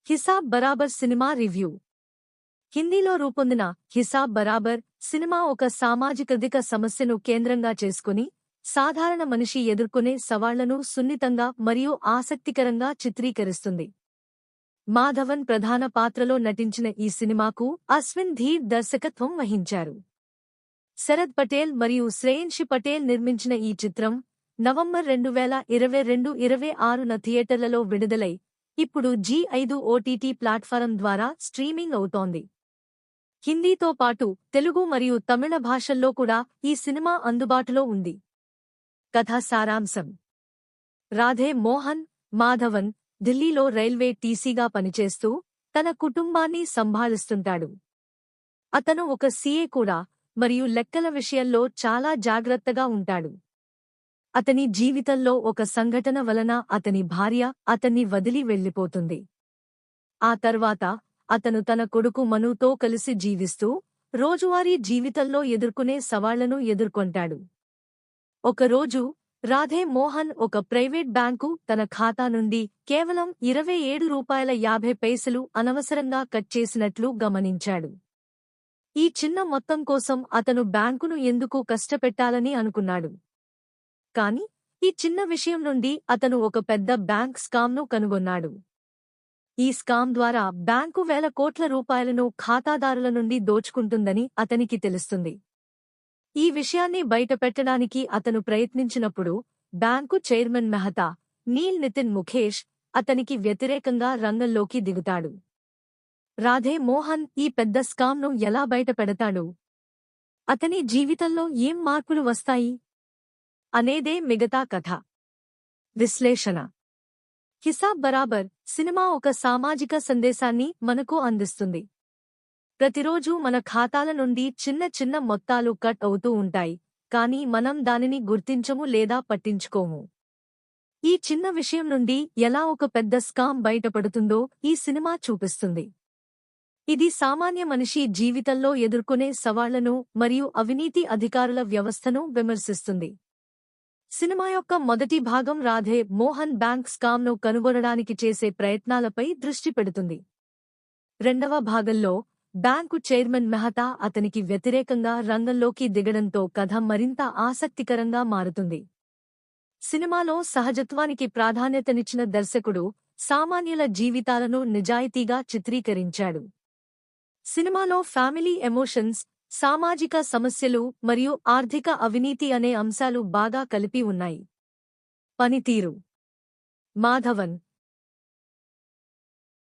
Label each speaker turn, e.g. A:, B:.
A: హిసాబ్ బరాబర్ cinema review. హిందీలో రూపొందిన హిసాబ్ బరాబర్ సినిమా ఒక సామాజికదిక సమస్యను కేంద్రంగా చేసుకుని సాధారణ మనిషి ఎదుర్కొనే సవాళ్లను సున్నితంగా మరియు ఆసక్తికరంగా చిత్రీకరిస్తుంది. మాధవన్ ప్రధాన పాత్రలో నటించిన ఈ సినిమాకు అశ్విన్ ధీర్ దర్శకత్వం వహించారు. శరద్ పటేల్ మరియు శ్రేయన్షి పటేల్ నిర్మించిన ఈ చిత్రం నవంబర్ 2022-26న థియేటర్లలో విడుదలై ఇప్పుడు జీ5 ఓటీటీ ప్లాట్ఫారం ద్వారా స్ట్రీమింగ్ అవుతోంది. హిందీతో పాటు తెలుగు మరియు తమిళ భాషల్లో కూడా ఈ సినిమా అందుబాటులో ఉంది. కథా సారాంశం: రాధే మోహన్ మాధవన్ ఢిల్లీలో రైల్వే టీసీగా పనిచేస్తూ తన కుటుంబాన్ని సంభాళిస్తుంటాడు. అతను ఒక సీఏ కూడా మరియు లెక్కల విషయంలో చాలా జాగ్రత్తగా ఉంటాడు. అతని జీవితంలో ఒక సంఘటన వలన అతని భార్య అతన్ని వదిలి వెళ్లిపోతుంది. ఆ తర్వాత అతను తన కొడుకు మనుతో కలిసి జీవిస్తూ రోజువారీ జీవితంలో ఎదుర్కొనే సవాళ్లను ఎదుర్కొంటాడు. ఒకరోజు రాధే మోహన్ ఒక ప్రైవేట్ బ్యాంకు తన ఖాతా నుండి కేవలం ₹27.50 అనవసరంగా కట్ చేసినట్లు గమనించాడు. ఈ చిన్న మొత్తం కోసం అతను బ్యాంకును ఎందుకు కష్టపెట్టాలని అనుకున్నాడు. కాని ఈ చిన్న విషయం నుండి అతను ఒక పెద్ద బ్యాంక్ స్కామ్ను కనుగొన్నాడు. ఈ స్కామ్ ద్వారా బ్యాంకు వేల కోట్ల రూపాయలను ఖాతాదారుల నుండి దోచుకుంటుందని అతనికి తెలుస్తుంది. ఈ విషయాన్ని బయటపెట్టడానికి అతను ప్రయత్నించినప్పుడు బ్యాంకు చైర్మన్ మెహతా, నీల్ నితిన్ ముఖేష్ అతనికి వ్యతిరేకంగా రంగంలోకి దిగుతాడు. రాధే మోహన్ ఈ పెద్ద స్కామ్ను ఎలా బయటపెడతాడు? అతని జీవితంలో ఏం మార్పులు వస్తాయి అనేదే మిగతా కథ. విశ్లేషణ: హిసాబ్ బరాబర్ సినిమా ఒక సామాజిక సందేశాన్ని మనకు అందిస్తుంది. ప్రతిరోజూ మన ఖాతాల నుండి చిన్న చిన్న మొత్తాలు కట్ అవుతూ ఉంటాయి, కానీ మనం దానిని గుర్తించము లేదా పట్టించుకోము. ఈ చిన్న విషయం నుండి ఎలా ఒక పెద్ద స్కామ్ బయటపడుతుందో ఈ సినిమా చూపిస్తుంది. ఇది సామాన్య మనిషి జీవితంలో ఎదుర్కొనే సవాళ్లను మరియు అవినీతి అధికారుల వ్యవస్థను విమర్శిస్తుంది. సినిమా యొక్క మొదటి భాగం రాధే మోహన్ బ్యాంక్ స్కామ్ను కనుగొనడానికి చేసే ప్రయత్నాలపై దృష్టి పెడుతుంది. రెండవ భాగంలో బ్యాంకు చైర్మన్ మెహతా అతనికి వ్యతిరేకంగా రంగంలోకి దిగడంతో కథ మరింత ఆసక్తికరంగా మారుతుంది. సినిమాలో సహజత్వానికి ప్రాధాన్యతనిచ్చిన దర్శకుడు సామాన్యుల జీవితాలను నిజాయితీగా చిత్రీకరించాడు. సినిమాలో ఫ్యామిలీ ఎమోషన్స్, సామాజిక సమస్యలు మరియు ఆర్థిక అవినీతి అనే అంశాలు బాగా కలిపి ఉన్నాయి. పనితీరు: మాధవన్